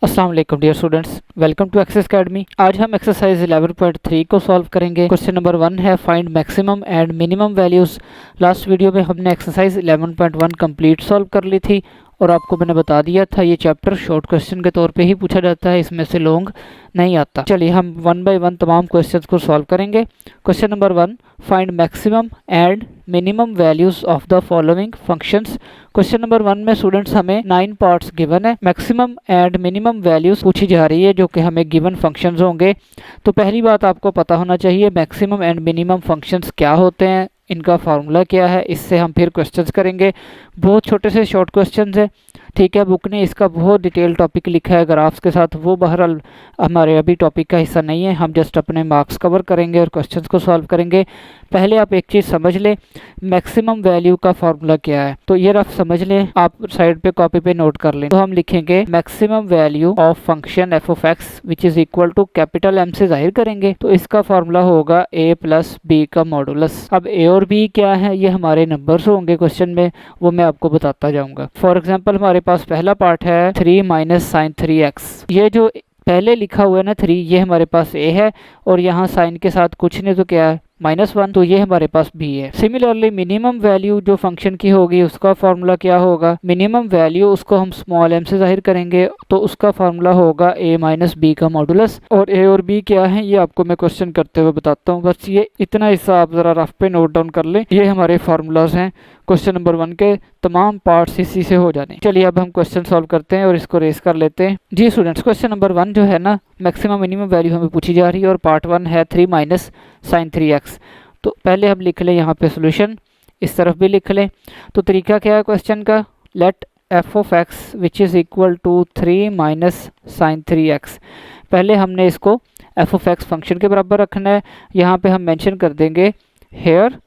अस्सलाम वालेकुम dear students, welcome to Access Academy. आज हम एक्सरसाइज 11.3 को सॉल्व करेंगे। क्वेश्चन नंबर 1 है find maximum and minimum values. Last video में हमने एक्सरसाइज 11.1 कंप्लीट सॉल्व कर ली थी और आपको मैंने बता दिया था ये चैप्टर शॉर्ट क्वेश्चन के तौर पे ही पूछा जाता है, इसमें से लॉन्ग नहीं आता। चलिए हम वन बाय वन तमाम क्वेश्चंस को सॉल्व करेंगे। Question number 1, find maximum and minimum values of the following functions. Question number 1 में स्टूडेंट्स हमें 9 पार्ट्स गिवन है, मैक्सिमम एंड मिनिमम वैल्यूज पूछी जा रही है जो कि हमें गिवन फंक्शंस होंगे। तो पहली बात आपको पता होना चाहिए मैक्सिमम एंड मिनिमम फंक्शंस क्या होते हैं, इनका फार्मूला क्या है। इससे हम फिर क्वेश्चंस करेंगे। बहुत छोटे से शॉर्ट क्वेश्चंस है, ठीक है। बुक ने इसका बहुत डिटेल टॉपिक लिखा है ग्राफ्स के साथ, वो बहरहाल हमारे अभी टॉपिक का हिस्सा नहीं है। हम जस्ट अपने मार्क्स कवर करेंगे और क्वेश्चंस को सॉल्व करेंगे। पहले आप एक चीज़ समझ लें, मैक्सिमम वैल्यू का फार्मूला क्या है। तो ये रफ समझ लें, आप साइड पे कॉपी पे नोट कर लें। तो हम लिखेंगे maximum value of function F of X which is equal to capital M से जाहिर करेंगे। तो इसका फार्मूला होगा ए प्लस बी का मॉडुलस। अब ए और बी क्या है, ये हमारे नंबर्स होंगे क्वेश्चन में, वो मैं आपको बताता जाऊंगा। फॉर एग्जाम्पल हमारे पास पहला पार्ट है 3 माइनस साइन 3x। ये जो पहले लिखा हुआ है ना 3, ये हमारे पास a है और यहाँ साइन के साथ कुछ नहीं तो क्या है -1, तो ये हमारे पास b है। सिमिलरली मिनिमम वैल्यू जो फंक्शन की होगी उसका फार्मूला क्या होगा, मिनिमम वैल्यू उसको हम स्मॉल m से जाहिर करेंगे, तो उसका फार्मूला होगा a माइनस बी का मॉडुलस। और a और b क्या है ये आपको मैं क्वेश्चन करते हुए बताता हूँ, बस ये इतना हिस्सा आप जरा रफ पे नोट डाउन कर लें। ये हमारे फार्मूलाज हैं क्वेश्चन नंबर 1 के, तमाम पार्ट्स इसी से हो जाने। चलिए अब हम क्वेश्चन सॉल्व करते हैं और इसको रेस कर लेते हैं। जी स्टूडेंट्स, क्वेश्चन नंबर 1 जो है ना, मैक्सिमम मिनिमम वैल्यू हमें पूछी जा रही है और पार्ट 1 है 3 माइनस साइन 3x। तो पहले हम लिख लें यहाँ पे सोल्यूशन, इस तरफ भी लिख लें। तो तरीका क्या है क्वेश्चन का, let F of X which is equal to 3 minus sine 3x। पहले हमने इसको एफ ऑफ एक्स फंक्शन के बराबर रखना है। यहाँ पे हम मेंशन कर देंगे हेयर।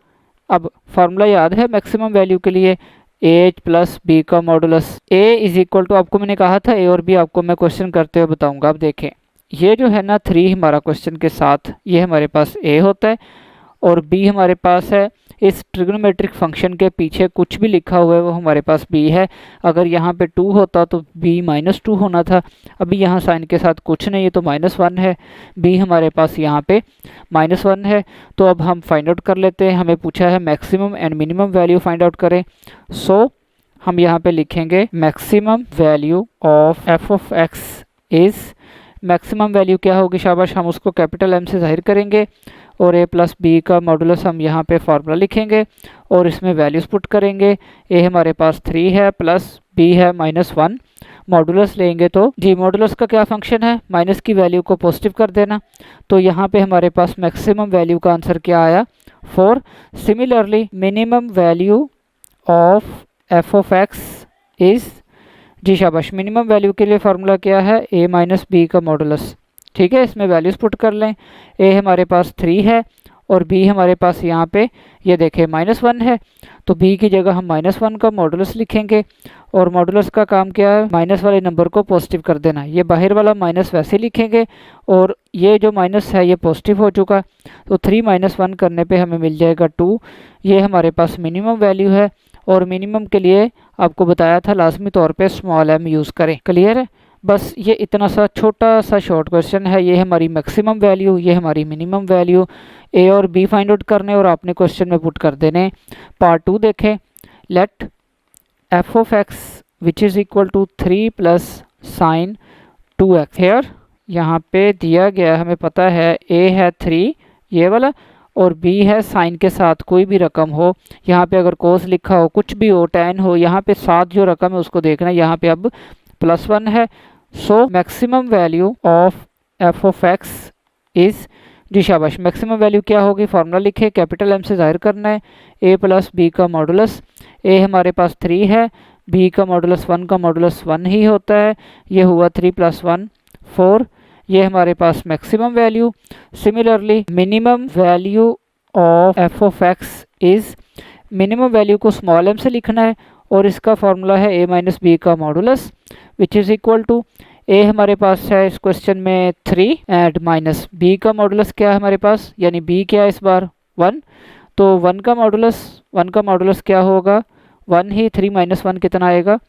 अब फार्मूला याद है मैक्सिमम वैल्यू के लिए, ए प्लस बी का modulus. A is equal to, आपको मैंने कहा था ए और बी आपको मैं क्वेश्चन करते हुए बताऊंगा। अब देखें ये जो है ना 3 हमारा क्वेश्चन के साथ, ये हमारे पास ए होता है और बी हमारे पास है। इस ट्रिग्नोमेट्रिक फंक्शन के पीछे कुछ भी लिखा हुआ है वो हमारे पास बी है। अगर यहाँ पे 2 होता तो बी -2 होना था। अभी यहाँ साइन के साथ कुछ नहीं है तो -1 है, बी हमारे पास यहाँ पे -1 है। तो अब हम फाइंड आउट कर लेते हैं। हमें पूछा है maximum and minimum value find out करें। सो हम यहाँ पे लिखेंगे maximum value of F of X is, maximum value क्या होगी शाबाश, हम उसको कैपिटल एम से जाहिर करेंगे और a प्लस बी का मॉडुलस हम यहाँ पे फार्मूला लिखेंगे और इसमें वैल्यूज पुट करेंगे। a हमारे पास 3 है प्लस b है -1। मॉडुलस लेंगे तो जी मॉडुलस का क्या फंक्शन है, माइनस की वैल्यू को पॉजिटिव कर देना। तो यहाँ पे हमारे पास मैक्सिमम वैल्यू का आंसर क्या आया, 4। Similarly minimum value of F of X is, जी शाबाश, मिनिमम वैल्यू के लिए फार्मूला क्या है, a माइनस बी का मॉडुलस। ठीक है, इसमें वैल्यूज पुट कर लें। a हमारे पास 3 है और b हमारे पास यहाँ पे ये देखें -1 है, तो b की जगह हम -1 का मॉडुलस लिखेंगे। और मॉडुलस का काम क्या है, माइनस वाले नंबर को पॉजिटिव कर देना। ये बाहर वाला माइनस वैसे लिखेंगे और ये जो माइनस है ये पॉजिटिव हो चुका, तो 3 - 1 करने पे हमें मिल जाएगा 2। ये हमारे पास मिनिमम वैल्यू है और मिनिमम के लिए आपको बताया था लाजमी तौर पे स्मॉल m यूज़ करें। क्लियर है, बस ये इतना सा छोटा सा शॉर्ट क्वेश्चन है। ये हमारी मैक्सिमम वैल्यू, ये हमारी मिनिमम वैल्यू, ए और बी फाइंड आउट करने और आपने क्वेश्चन में पुट कर देने। पार्ट 2 देखें, let F of X which is equal to 3 plus sine 2x। Here यहाँ पे दिया गया हमें पता है a है 3 ये वाला और b है साइन के साथ कोई भी रकम हो। यहाँ पे अगर कोस लिखा हो, कुछ भी हो, tan हो, यहाँ पे साथ जो रकम है उसको देखना। यहाँ पे अब +1 है। So maximum value of F of X is, जी शाबाश, मैक्सिमम वैल्यू क्या होगी, फार्मूला लिखे, कैपिटल एम से जाहिर करना है, a प्लस बी का मॉडुलस। a हमारे पास 3 है, b का मॉडुलस 1 का मॉडुलस 1 ही होता है, ये हुआ 3 + 1 4। ये हमारे पास maximum value. Similarly minimum value of F of X is, minimum value को स्मॉल m से लिखना है और इसका फार्मूला है a माइनस बी का modulus which is equal to, a हमारे पास है इस क्वेश्चन में 3 एंड माइनस b का मॉडुलस क्या है हमारे पास, यानी b क्या है इस बार 1। तो 1 का मॉडुलस क्या होगा, 1 ही, 3 - 1 कितना आएगा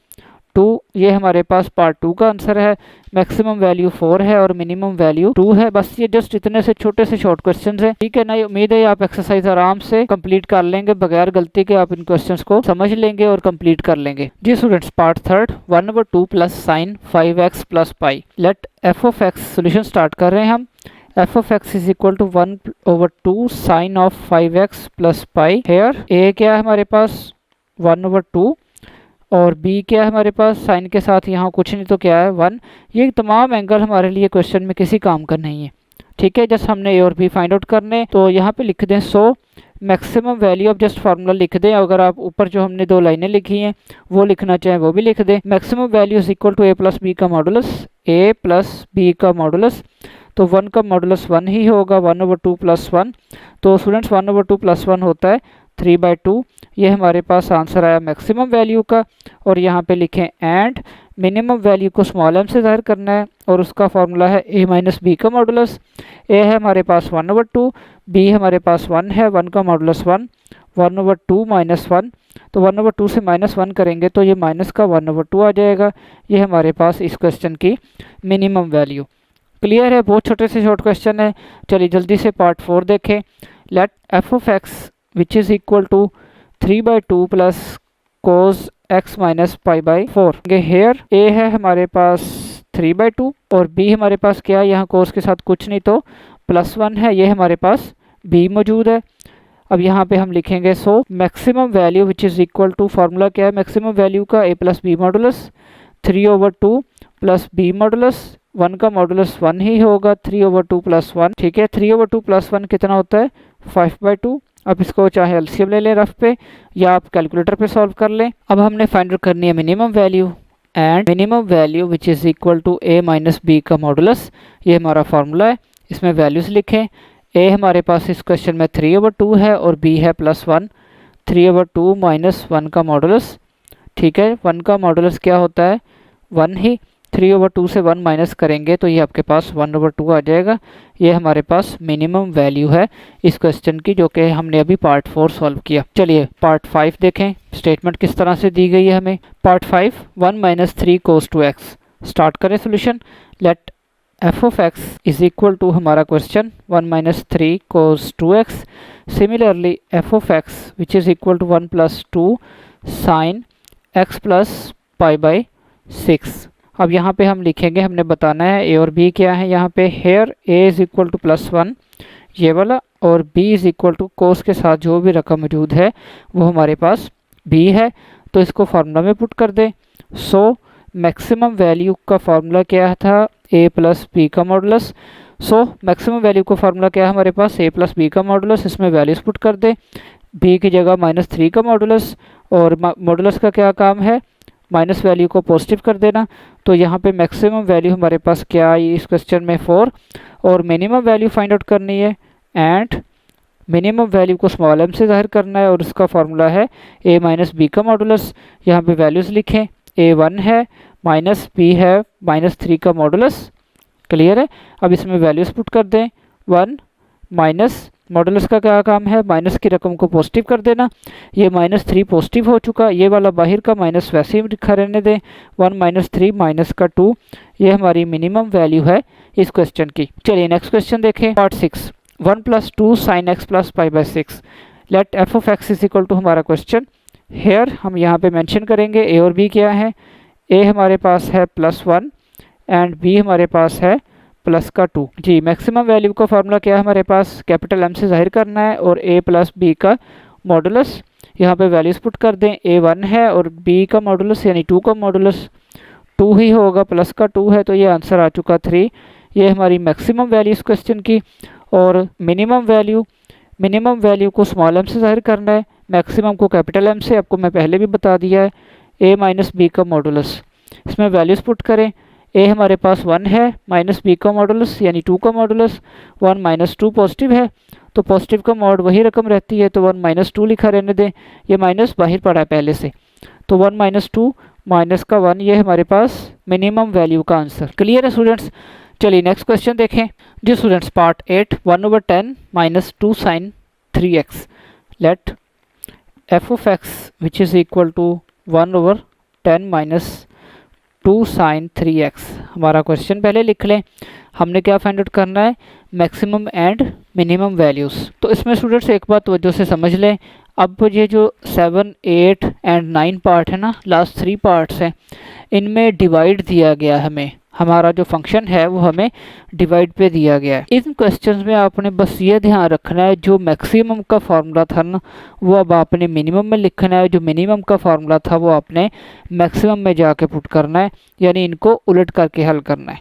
2, ये हमारे पास पार्ट 2 का आंसर है। मैक्सिमम वैल्यू 4 है और मिनिमम वैल्यू 2 है। बस ये जस्ट इतने से छोटे से शॉर्ट क्वेश्चंस हैं, ठीक है ना। उम्मीद है आप एक्सरसाइज आराम से कंप्लीट कर लेंगे, बगैर गलती के आप इन क्वेश्चंस को समझ लेंगे और कंप्लीट कर लेंगे। जी students, part third 1/2 plus sine 5x plus pi. Let F of X solution start कर रहे हैं हम। F of X is equal to 1/2 sine of 5x plus pi. Here A क्या है हमारे पास 1/2 और बी क्या है हमारे पास साइन के साथ यहाँ कुछ नहीं तो क्या है 1। ये तमाम एंगल हमारे लिए क्वेश्चन में किसी काम का नहीं है, ठीक है। जस्ट हमने ए और बी फाइंड आउट करने, तो यहाँ पे लिख दें 100 मैक्सिमम वैल्यू। अब जस्ट फार्मूला लिख दें, अगर आप ऊपर जो हमने 2 लाइनें लिखी हैं वो लिखना चाहें वो भी लिख दें। Maximum value is equal to A plus B का मॉडुलस, ए प्लस बी का मॉडुलस, तो 1 का मॉडुलस 1 ही होगा, 1/2 प्लस 1। तो स्टूडेंट्स 1/2 प्लस 1 होता है 3/2। ये हमारे पास आंसर आया मैक्सिमम वैल्यू का। और यहाँ पे लिखें एंड मिनिमम वैल्यू को स्मॉल एम से ज़ाहिर करना है और उसका फार्मूला है a माइनस बी का मॉडुलस। ए है हमारे पास 1/2, बी हमारे पास 1 है, 1 का मॉडुलस 1, 1/2 माइनस 1, तो 1/2 से -1 करेंगे तो ये माइनस का 1/2 आ जाएगा। ये हमारे पास इस क्वेश्चन की मिनिमम वैल्यू। क्लियर है, बहुत छोटे से शॉर्ट क्वेश्चन है। चलिए जल्दी से पार्ट 4 देखें। Let F of X which is equal to 3/2 plus cos x minus π/4। Here a है हमारे पास 3/2 और b हमारे पास क्या है, यहाँ कोस के साथ कुछ नहीं तो +1 है, ये हमारे पास b मौजूद है। अब यहाँ पे हम लिखेंगे so maximum value which is equal to, formula क्या है मैक्सिमम वैल्यू का, a plus B modulus 3/2 plus B modulus, 1 का मॉडुलस 1 ही होगा, 3/2 प्लस 1, ठीक है। 3/2 प्लस 1 कितना होता है 5/2। अब इसको चाहे एलसीएम ले लें रफ पे या आप कैलकुलेटर पे सॉल्व कर लें। अब हमने फाइंड आउट करनी है minimum value and minimum value which is equal to a minus B का मॉडुलस। ये हमारा फार्मूला है, इसमें वैल्यूज़ लिखें। a हमारे पास इस क्वेश्चन में 3/2 है और b है +1, 3/2 माइनस 1 का मॉडुलस, ठीक है। 1 का मॉडुलस क्या होता है 1 ही, 3/2 से 1 माइनस करेंगे तो ये आपके पास 1/2 आ जाएगा। ये हमारे पास मिनिमम वैल्यू है इस क्वेश्चन की, जो कि हमने अभी पार्ट 4 सॉल्व किया। चलिए पार्ट 5 देखें, स्टेटमेंट किस तरह से दी गई है हमें। Part 5 1 minus 3 cos two X. Start करें solution. Let F of X is equal to हमारा question 1 minus 3 cos two X. Similarly F of X which is equal to 1 + 2 sine x plus π/6। अब यहाँ पे हम लिखेंगे, हमने बताना है ए और बी क्या है। यहाँ पे here a is equal to +1 ये वाला और b is equal to cos के साथ जो भी रकम मौजूद है वो हमारे पास b है, तो इसको फार्मूला में पुट कर दें। सो मैक्सिमम वैल्यू का फार्मूला क्या था a प्लस बी का मॉडुलस। सो मैक्सिमम वैल्यू का फार्मूला क्या है हमारे पास a प्लस बी का मॉडुलस, इसमें वैल्यूज पुट कर दें। b की जगह -3 का मॉडुलस और मॉडुलस का क्या काम है माइनस वैल्यू को पॉजिटिव कर देना। तो यहाँ पे मैक्सिमम वैल्यू हमारे पास क्या आई इस क्वेश्चन में 4 और मिनिमम वैल्यू फाइंड आउट करनी है एंड मिनिमम वैल्यू को स्मॉल m से ज़ाहिर करना है और उसका फार्मूला है a माइनस बी का मॉडुलस। यहाँ पे वैल्यूज़ लिखें, a 1 है, माइनस b है -3 का मॉडुलस। क्लियर है। अब इसमें वैल्यूज़ पुट कर दें, 1 माइनस मॉडुलस का क्या काम है माइनस की रकम को पॉजिटिव कर देना। ये -3 पॉजिटिव हो चुका, ये वाला बाहर का माइनस वैसे ही लिखा रहने दें। 1 - 3 माइनस का 2, ये हमारी मिनिमम वैल्यू है इस क्वेश्चन की। चलिए नेक्स्ट क्वेश्चन देखें। Part 6 1 + 2 sine x plus π/6। Let F of X is equal to हमारा क्वेश्चन। हेयर हम यहाँ पे मेंशन करेंगे a और b क्या है। a हमारे पास है +1 एंड b हमारे पास है प्लस का 2। जी मैक्सिमम वैल्यू का फार्मूला क्या है हमारे पास, कैपिटल M से जाहिर करना है और a प्लस बी का मॉडुलस। यहाँ पे वैल्यूज पुट कर दें, a 1 है और b का मॉडुलस यानी 2 का मॉडुलस 2 ही होगा, प्लस का 2 है तो ये आंसर आ चुका 3। ये हमारी मैक्सिमम वैल्यू इस क्वेश्चन की। और मिनिमम वैल्यू को स्मॉल m से जाहिर करना है, मैक्सिमम को कैपिटल M से, आपको मैं पहले भी बता दिया है, a माइनस बी का मॉडुलस। इसमें वैल्यूज पुट करें, a हमारे पास 1 है, माइनस बी का मॉडुलस यानी 2 का मॉडुलस, 1 - 2 पॉजिटिव है तो पॉजिटिव का मॉड वही रकम रहती है तो 1 - 2 लिखा रहने दें। ये माइनस बाहर पड़ा है पहले से, तो 1 - 2 माइनस का 1, ये हमारे पास मिनिमम वैल्यू का आंसर। क्लियर है स्टूडेंट्स। चलिए नेक्स्ट क्वेश्चन देखें। जी students part 8 1/10 minus 2 sine 3x। Let F of X which is equal to 1/10 minus 2 sin 3x। हमारा क्वेश्चन पहले लिख लें, हमने क्या फाइंड आउट करना है, मैक्सिमम एंड मिनिमम वैल्यूज़। तो इसमें स्टूडेंट्स एक बात तवज्जो से समझ लें, अब ये जो 7, 8 एंड 9 पार्ट है ना, लास्ट 3 पार्ट्स हैं, इनमें डिवाइड दिया गया है हमें, हमारा जो फंक्शन है वो हमें डिवाइड पे दिया गया है। इन क्वेश्चंस में आपने बस ये ध्यान रखना है, जो मैक्सिमम का फार्मूला था ना वो अब आपने मिनिमम में लिखना है, जो मिनिमम का फार्मूला था वो आपने मैक्सिमम में जाके पुट करना है, यानी इनको उलट करके हल करना है।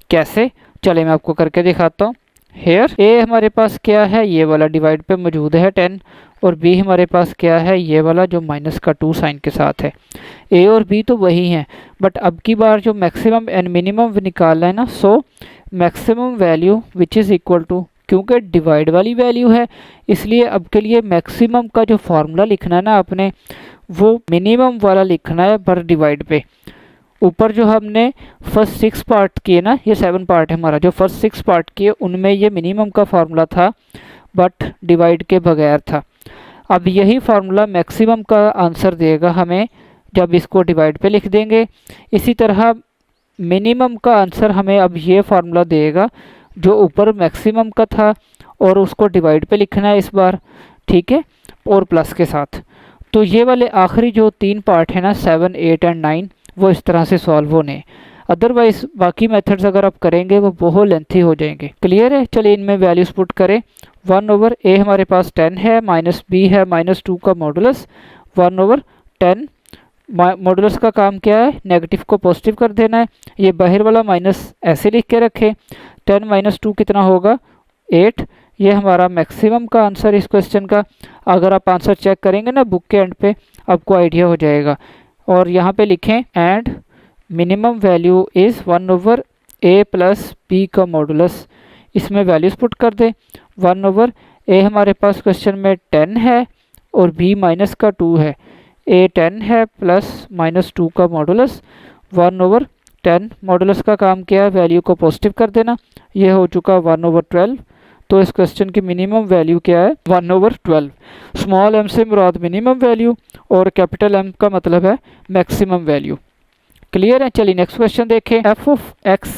कैसे, चले मैं आपको करके दिखाता हूँ। हेयर ए हमारे पास क्या है, ये वाला डिवाइड पे मौजूद है 10, और बी हमारे पास क्या है, ये वाला जो माइनस का 2 साइन के साथ है। ए और बी तो वही हैं, बट अब की बार जो मैक्सिमम एंड मिनिमम निकालना है ना, so maximum value which is equal to, क्योंकि डिवाइड वाली वैल्यू है इसलिए अब के लिए मैक्सिमम का जो फार्मूला लिखना है ना आपने, वो मिनिमम वाला लिखना है पर डिवाइड पे। ऊपर जो हमने फर्स्ट 6 पार्ट किए ना, ये 7 पार्ट है हमारा, जो फर्स्ट 6 पार्ट किए उनमें ये मिनिमम का फार्मूला था बट डिवाइड के बगैर था। अब यही फार्मूला मैक्सिमम का आंसर देगा हमें जब इसको डिवाइड पे लिख देंगे। इसी तरह मिनिमम का आंसर हमें अब ये फार्मूला देगा जो ऊपर मैक्सिमम का था, और उसको डिवाइड पे लिखना है इस बार, ठीक है, और प्लस के साथ। तो ये वाले आखिरी जो 3 पार्ट है ना, 7, 8 एंड 9, वो इस तरह से सॉल्व होने। अदरवाइज बाकी मेथड्स अगर आप करेंगे वो बहुत लेंथी हो जाएंगे। क्लियर है, चलिए इनमें वैल्यूज पुट करें। 1/a हमारे पास 10 है, माइनस b है -2 का मॉडुलस, 1/10। मॉडुलस का काम क्या है, नेगेटिव को पॉजिटिव कर देना है। ये बाहर वाला माइनस ऐसे लिख के रखें, 10 - 2 कितना होगा, 8। ये हमारा मैक्सिमम का आंसर इस क्वेश्चन का। अगर आप आंसर चेक करेंगे ना बुक के एंड पे, आपको आइडिया हो जाएगा। और यहाँ पे लिखें and minimum value is 1/a + b का मॉडुलस। इसमें वैल्यूज पुट कर दें। 1/a हमारे पास क्वेश्चन में 10 है और b -2 है। a 10 है प्लस -2 का मॉडुलस, 1/10। मॉडुलस का काम किया है, वैल्यू को पॉजिटिव कर देना। ये हो चुका 1/12। तो इस क्वेश्चन की मिनिमम वैल्यू क्या है, 1/12। स्मॉल m से मुराद मिनिमम वैल्यू और कैपिटल M का मतलब है मैक्सिमम वैल्यू। क्लियर है, चलिए नेक्स्ट क्वेश्चन देखें। f(x)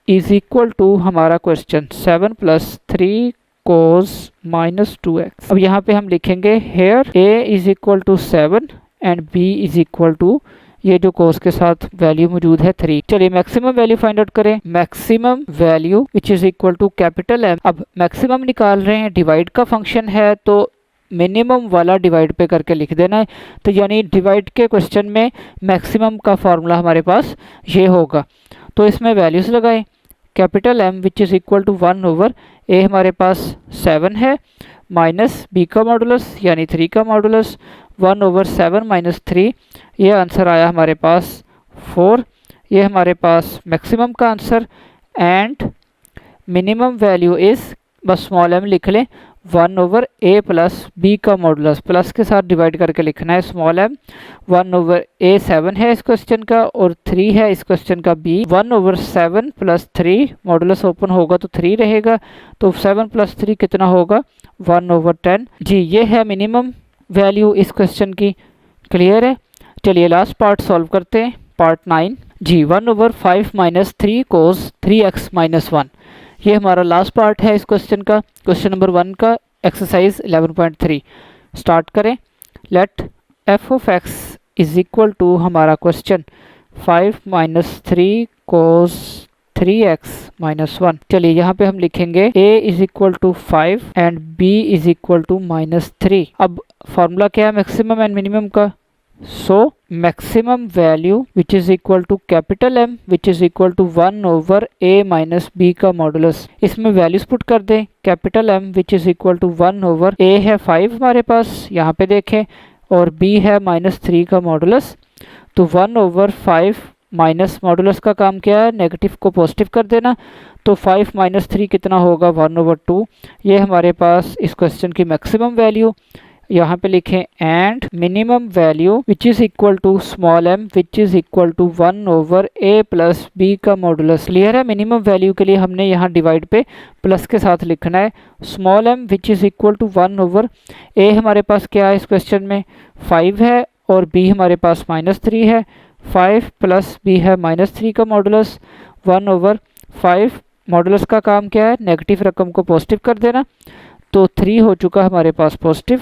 इज इक्वल टू हमारा क्वेश्चन 7 + 3 cos -2x। अब यहाँ पे हम लिखेंगे here a is equal to 7 and b is equal to, ये जो cos के साथ वैल्यू मौजूद है 3। चलिए मैक्सिमम वैल्यू फाइंड आउट करें। Maximum value which is equal to capital M। अब मैक्सिमम निकाल रहे हैं, डिवाइड का फंक्शन है तो मिनिमम वाला डिवाइड पे करके लिख देना है। तो यानी डिवाइड के क्वेश्चन में मैक्सिमम का फार्मूला हमारे पास ये होगा। तो इसमें वैल्यूज लगाएं। Capital M which is equal to 1/a हमारे पास 7 है, माइनस b का मॉडुलस यानी 3 का मॉडुलस, 1/7 - 3। ये आंसर आया हमारे पास 4। ये हमारे पास मैक्सिमम का answer. And minimum value is, बस स्मॉल m लिख लें, 1/a + b का मॉडुलस, प्लस के साथ डिवाइड करके लिखना है स्मॉल m। 1/a 7 है इस क्वेश्चन का और 3 है इस क्वेश्चन का b। 1/7 + 3, मॉडुलस ओपन होगा तो 3 रहेगा, तो 7 + 3 कितना होगा, 1/10। जी ये है मिनिमम वैल्यू इस क्वेश्चन की। क्लियर है, चलिए लास्ट पार्ट सॉल्व करते हैं, पार्ट 9। जी 1/5 - 3 cos 3x - 1। ये हमारा लास्ट पार्ट है इस क्वेश्चन का, क्वेश्चन नंबर 1 का, एक्सरसाइज 11.3। स्टार्ट करें। Let f(x) is equal to हमारा क्वेश्चन 5 - 3 cos 3x - 1। चलिए यहाँ पे हम लिखेंगे a is equal to 5 and b is equal to -3। अब फॉर्मूला क्या है मैक्सिमम एंड मिनिमम का, so maximum value which is equal to capital M which is equal to 1/a - b का मॉडुलस। इसमें वैल्यूज पुट कर दें। Capital M which is equal to 1/a है 5 हमारे पास, यहाँ पे देखें, और b है -3 का मॉडुलस। तो 1/5 माइनस मॉडुलस का काम क्या है, नेगेटिव को पॉजिटिव कर देना। तो 5 - 3 कितना होगा, 1/2। ये हमारे पास इस क्वेश्चन की मैक्सिमम वैल्यू। यहाँ पे लिखें and minimum value which is equal to small m which is equal to 1/a + b का मॉडुलस। क्लियर है, मिनिमम वैल्यू के लिए हमने यहाँ डिवाइड पे प्लस के साथ लिखना है। Small m which is equal to 1/a हमारे पास क्या है इस क्वेश्चन में, 5 है और b हमारे पास -3 है। 5 प्लस बी है -3 का मॉडुलस 1/5। मॉडुलस का काम क्या है, नेगेटिव रकम को पॉजिटिव कर देना। तो 3 हो चुका हमारे पास पॉजिटिव,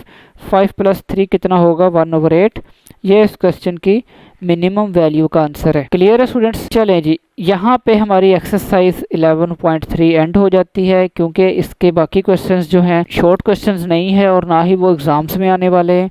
5 प्लस 3 कितना होगा 1/8। ये इस क्वेश्चन की मिनिमम वैल्यू का आंसर है। क्लियर है स्टूडेंट्स? चलें जी, यहाँ पे हमारी एक्सरसाइज 11.3 एंड हो जाती है, क्योंकि इसके बाकी क्वेश्चंस जो हैं शॉर्ट क्वेश्चंस नहीं है और ना ही वो एग्जाम्स में आने वाले हैं।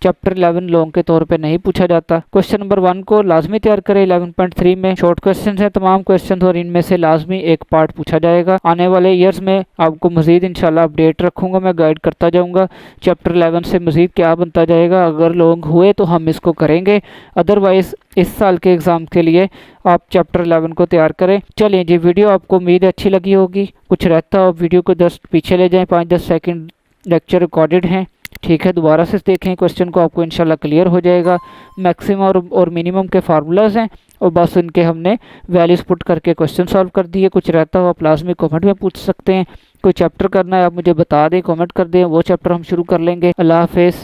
चैप्टर 11 लॉन्ग के तौर पे नहीं पूछा जाता। क्वेश्चन नंबर 1 को लाजमी तैयार करें। 11.3 में शॉर्ट क्वेश्चन हैं तमाम क्वेश्चन, और इनमें से लाजमी एक पार्ट पूछा जाएगा। आने वाले ईयर्स में आपको मजीद इंशाल्लाह अपडेट रखूंगा, मैं गाइड करता जाऊंगा चैप्टर 11 से मजीद क्या बनता जाएगा। अगर लॉन्ग हुए तो हम इसको करेंगे, अदरवाइज इस साल के एग्ज़ाम के लिए आप चैप्टर 11 को तैयार करें। चलिए जी, वीडियो आपको उम्मीद अच्छी लगी होगी। कुछ रहता हो वीडियो को जस्ट पीछे ले जाएं, 5-10 सेकंड लेक्चर रिकॉर्डेड हैं, ठीक है। दोबारा से देखें क्वेश्चन को, आपको इंशाल्लाह क्लियर हो जाएगा। मैक्सिमम और मिनिमम के फार्मूलाज हैं और बस इनके हमने वैल्यूज पुट करके क्वेश्चन सॉल्व कर दिए। कुछ रहता हो आप लाजमी कमेंट में पूछ सकते हैं। कोई चैप्टर करना है आप मुझे बता दें, कमेंट कर दें, वो चैप्टर हम शुरू कर लेंगे। अल्लाह हाफिज़।